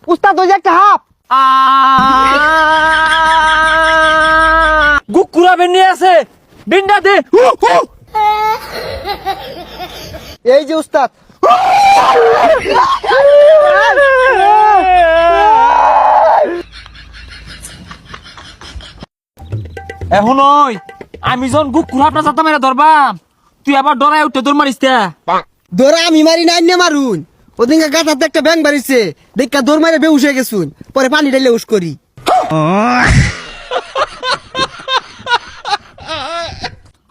উস্তাদ ওই যে একটা হাফ গুকুরা বেনি আছে বিন্ডা দে এই যে উস্তাদ এখন ওই আমি যখন গুকুরা আপনার সাথে মেরে ধরবাম তুই আবার ডরাই উঠতে তোর মারিস দৌড়া আমি মারি নাই নে মারুন ওদিনকে গাছাতে একটা ব্যাং বাড়িছে দেখা দৌড় মারে বেউস হয়ে গেছুন পরে পানি ঢেলে উস করি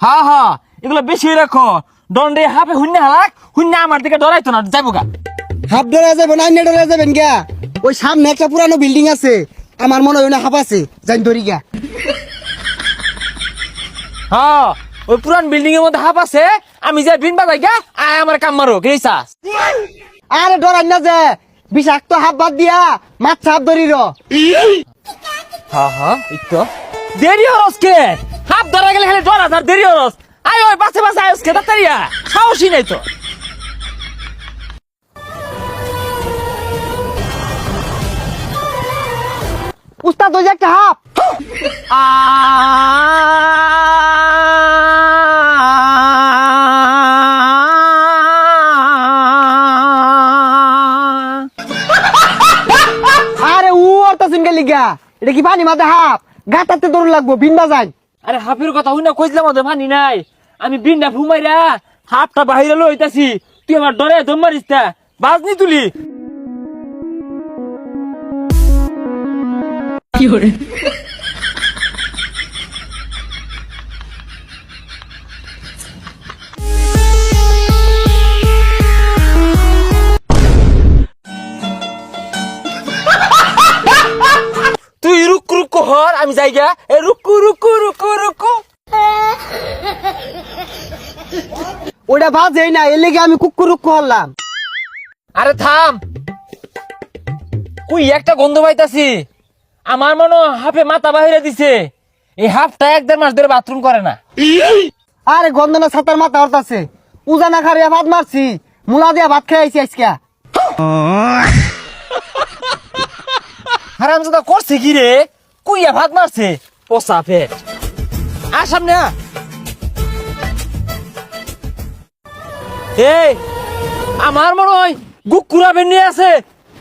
হা হা এগুলো বেশি রাখো দন্ডে হাফে শূন্য হালাক শূন্য আমার দিকে ডরাইতো না যাইব গা হাফ ডরা যাবেন আইনে ডরা যাবেন গা ওই সামনে একটা পুরানো বিল্ডিং আছে আমার মনে হয় না হাফ আছে জানি ধরি গা হ্যাঁ ওই পুরান বিল্ডিং এর মধ্যে হাফ আছে আমি যাই বিন বাজাই গা আয় আমার কাম মারো গেছাস আরে ডরাই না যে বিষাক্ত হাফ বাদ দিয়া মাছ হাফ ধরি র হ্যাঁ হ্যাঁ একটু দেরি হরস কে হাফ ধরা গেলে খালি ডর আর দেরি হরস আয় ওই বাসে বাসে আয়স কে তাড়াতাড়িয়া সাহসই নাই তো উস্তাদ ওই যে একটা হাফ আরে ও অর্থ সিনকে লিগা এটা কি পানি মাঝে হাফ গাটাতে দৌড় লাগবো বিন বাজাই আরে হাফের কথা হই না কইছিলাম ওদের মানি নাই আমি বিনটা ঘুমাইরা হাফটা বাহিরে লইতাছি তুই আমার ডরে দম মারিস তা বাজনি তুলি কি করে তুই রুক রুক হর আমি যাইগা এ রুকু রুকু রুকু রুকু ওটা বাজেই না এর লেগে আমি কুকুর রুক্কু হলাম আরে থাম কুই একটা গন্ধ পাইতাছি আমার মনে হয় হাফে মাথা বাহিরে দিছে এই হাফটা 1-1.5 মাস ধরে বাথরুম করে না আরে গন্ধনা ছাতার মাথা হরতাছে উজানা খারিয়া ভাত মারছি মুলা দিয়া ভাত খেয়ে আইছি আজকা হারামজাদা করছে কি রে কুইয়া ভাত মারছে পোসা পেট আর সামনে আ। এই আমার মনে হয় গুকুরা বেনি আছে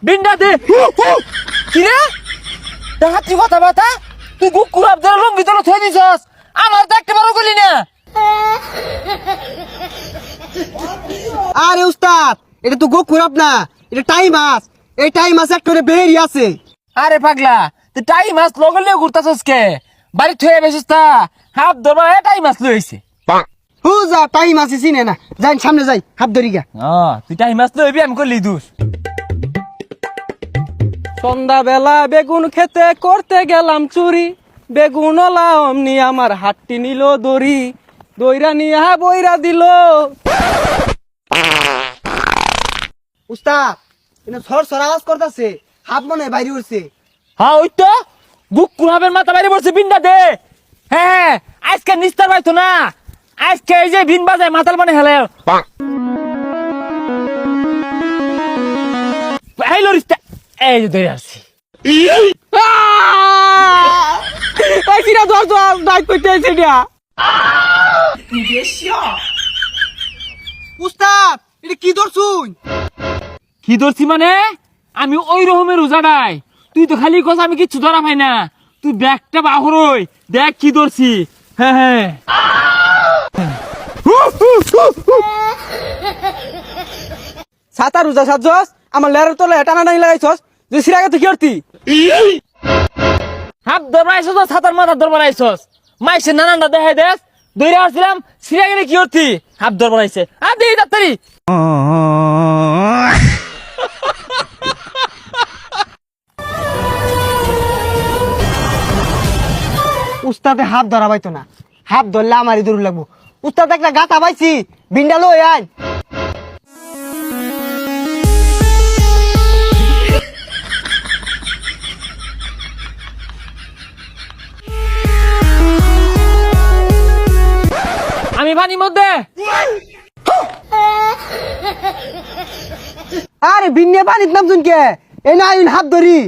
বিন্ডা দে কি রে দেখাচ্ছি কথা বাতা তুই গুকুরা ধরে লঙ্গি তোর থই দিছস আমার তো একটা বড় গলি না আরে উস্তাদ এটা তো গোকুরাপ না এটা টাই মাছ এই টাই মাছ একটা বেরি আছে আরে পাগলা তুই টাই মাছ লগলে ঘুরতাছস কে বাড়ি থয়ে বেসিস তা হাফ ধরবা টাই মাছ লইছে হু যা টাই মাছ চিনে না যাই সামনে যাই হাত ধরি গা তুই টাই মাছ লইবি আমি করলি দোষ সন্ধ্যা বেলা বেগুন খেতে করতে গেলাম চুরি বেগুন অমনি আমার হাতটি নিল দড়ি দইরা নিয়া বইরা দিল উস্তাদ এটা সর সর আওয়াজ করতেছে হাত মনে হয় বাইরে উঠছে হ্যাঁ ওই তো গুকুরাবের মাথা বাইরে পড়ছে বিনটা দে হ্যাঁ আজকে নিস্তার পাইতো না আজকে এই যে বিন বাজায় মাতাল মানে হেলে এই লরিস্তা এই যে ধরে আসছি কিরা ধর ধর ডাক করতে সেটা উস্তাদ এটা কি ধরছুন কি ধরছি মানে আমি ওই রকমের উজাড়াই তুই তো খালি কস আমি কিচ্ছু ধরা পাই না তুই ব্যাগটা বাহরই দেখ কি ধরছি হ্যাঁ হ্যাঁ সাতা রোজা সাজস আমার লেরের তলে টানা নাই লাগাইছস যে সিরাগে তুই কি করতি হাত ধরবাইছস ছাতার মাথা ধরবাইছস মাইছে নানানটা দেখাই দেস দইরা আসছিলাম সিরা গেলে কি করতি হাত ধরবাইছে আর দেই তাড়াতাড়ি উস্তাদে হাত ধরা পাইতো না হাত ধরলে আমারই দূর লাগবো উস্তাদ একটা গাতা পাইছি বিন্ডা লই আয় আমি পানির মধ্যে আরে বিন্নে পানিত নামছুন কে এই না আইন হাত ধরি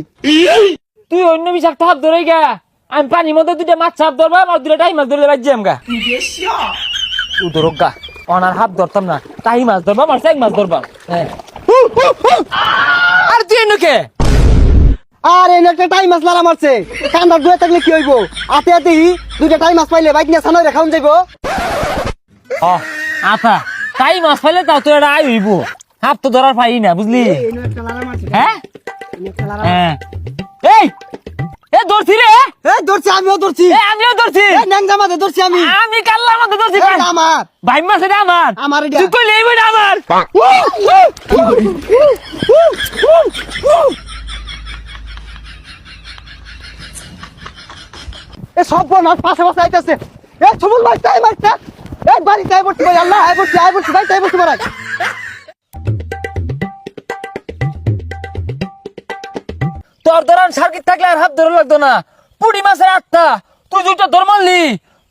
তুই অন্য বিষাক্ত হাত ধরে গা আমি পানির মধ্যে দুইটা মাছ চাপ ধরবা আর দুইটা টাই মাছ ধরলে বাজ্যে আমগা তুই ধরক গা অনার হাত ধরতাম না টাই মাছ ধরবা আর চাই মাছ ধরবা হ্যাঁ আর তুই এনুকে আর এই একটা টাইম মাছ লারা মারছে কান্দার দুয়ে থাকলে কি হইব আতে আতে দুইটা টাইম মাছ পাইলে বাইক নিয়ে সানরে খাওন যাইব আতা টাই মাছ পাইলে তাও তো এটা আই হইব হাত তো ধরার পাই না বুঝলি হ্যাঁ হ্যাঁ এই এ ধরছি রে এই ধরছি আমিও ধরছি এ আমিও ধরছি এই ন্যাংজা মাঝে ধরছি আমি কাল্লার মধ্যে ধরছি এটা আমার ভাই মাছ এটা আমার এটা। তুই কইলে এই বইটা আমার এ সব মাছ পাশে পাশে আইতাছে এ সুমন ভাই টাইম মারছে এই বাড়ি তাই বলছি ভাই আল্লাহ আই বলছি ভাই তাই বলছি মারাই তোর ধরান সার্কিট থাকলে আর হাত ধরে লাগতো না পুটি মাছের আটটা তুই দুইটা ধর মারলি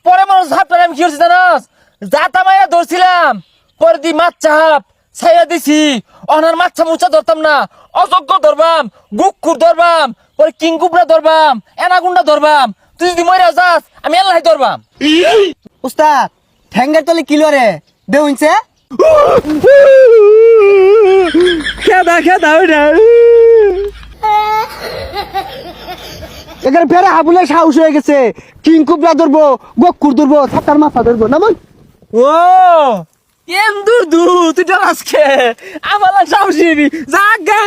পরে মানুষ হাত পারে আমি কি করছি জানাস জাতা মায়া ধরছিলাম পরে দি মাছ চাপ ছাইয়া দিছি অনার মাছা মুছা ধরতাম না অযোগ্য ধরবাম গুকুর ধরবাম পরে কিংকুবরা ধরবাম এনাগুন্ডা ধরবাম তুই যদি মরে যাস আমি আল্লাহ ধরবাম উস্তাদ ঠ্যাঙ্গের তলে কিলো রে দেউনছে খেদা ওইটা এখানে ফেরা হাবুলে সাহস হয়ে গেছে কিংকুবরা ধরবো গকুর ধরবো ছাতার মাথা ধরবো না মন ও এম দূর দূর তুই ডর আজকে আমার লাগ সাহসী জাগা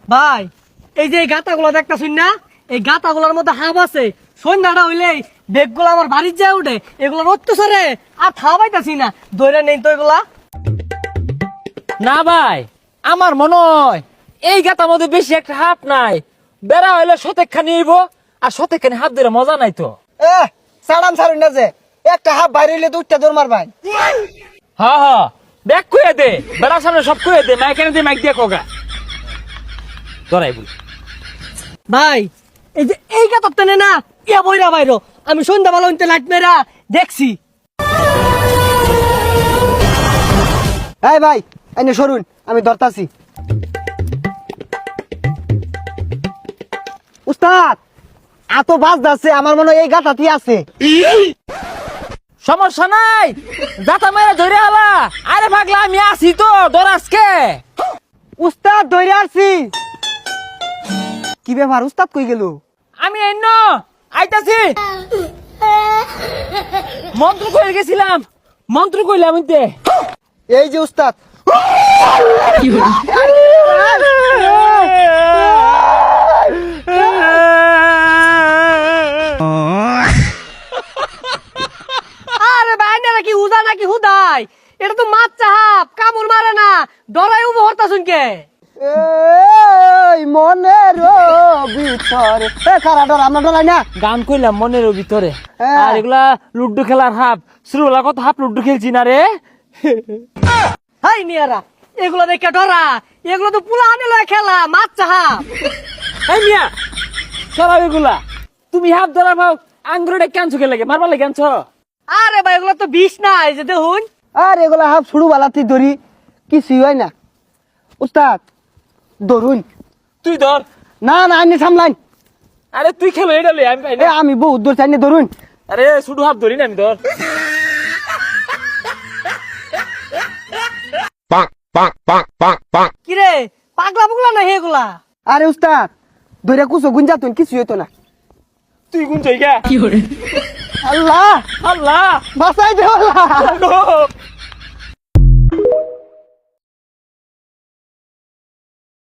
ভাই এই যে গাতাগুলো দেখতাছুন না এই গাতাগুলোর মধ্যে হাব আছে সন্ধ্যাটা হইলেই বেগগুলো আমার বাড়ির যায় উঠে এগুলোর অত্যাচারে আর খাওয়াইতাছি না দইরা নেই তো এগুলা না ভাই আমার মনে হয় এই গাতার মধ্যে বেশি একটা হাত নাই বেড়া হইলে সতেকখানি হইব আর সতেকখানি হাত ধরে মজা নাই তো এ সাড়াম সারুন না যে একটা হাফ বাইরে হইলে দুইটা দৌড় মারবাই হ্যাঁ হ্যাঁ ব্যাগ কুয়ে দে বেড়ার সামনে সব কুয়ে দে মাইক এনে দে মাইক দিয়ে কোগা ধরাই বল ভাই এই যে এই গাতার টেনে না ইয়া বইরা বাইরো আমি সন্ধ্যাবেলা হইতে লাইট মেরা দেখছি এই ভাই এনে সরুন আমি ধরতাছি উস্তাদ এত বাস যাচ্ছে আমার মনে হয় এই গাতাতি আছে সমস্যা নাই দাতা মেরে ধরে আলা আরে ভাগলা আমি আছি তো ধর আজকে উস্তাদ ধরে আসছি কি ব্যাপার উস্তাদ কই গেল আমি এন্ন আইতাছি মন্ত্র কইলে গেছিলাম মন্ত্র কইলাম ইতে এই যে উস্তাদ আরে ভাই না নাকি উদা নাকি হুদাই এটা তো মাছ চাহাপ কামড় মারে না ডরাই উবো হরতাছুন কে এই মনের ভিতরে এ কারা ডর আমরা ডরাই না গান কইলাম মনের ভিতরে হ্যাঁ। আর এগুলা লুড্ডু খেলার হাফ শুরুলা কত হাফ লুড্ডু খেলছি না রে হাই নিয়ারা এগুলো দেখে ডরা এগুলো তো পুলা আনে লয় খেলা মাছ চাহাপ এই মিয়া সরাব এগুলা তুমি হাফ ধরা ভাও আঙ্গুরে কেনছো কে লাগে মারবা লাগে কেনছো আরে ভাই এগুলো তো বিষ না এই যে দেখুন আর এগুলা হাফ শুরু বালাতি ধরি কিছুই হয় না উস্তাদ ধরুন তুই ধর না না আইনে সামলাইন আরে তুই খেলো এটা লই আমি পাই এ না আমি বহুত দূর চাইনে ধরুন আরে শুধু হাফ ধরি না আমি ধর কিরে পাগলা পুগলা না এগুলা আরে উস্তাদ ধরে কুসো গুঞ্জাতুন কিছুই হইতো না তুই কোন জায়গা আল্লাহ আল্লাহ বাঁচাই দে আল্লাহ গো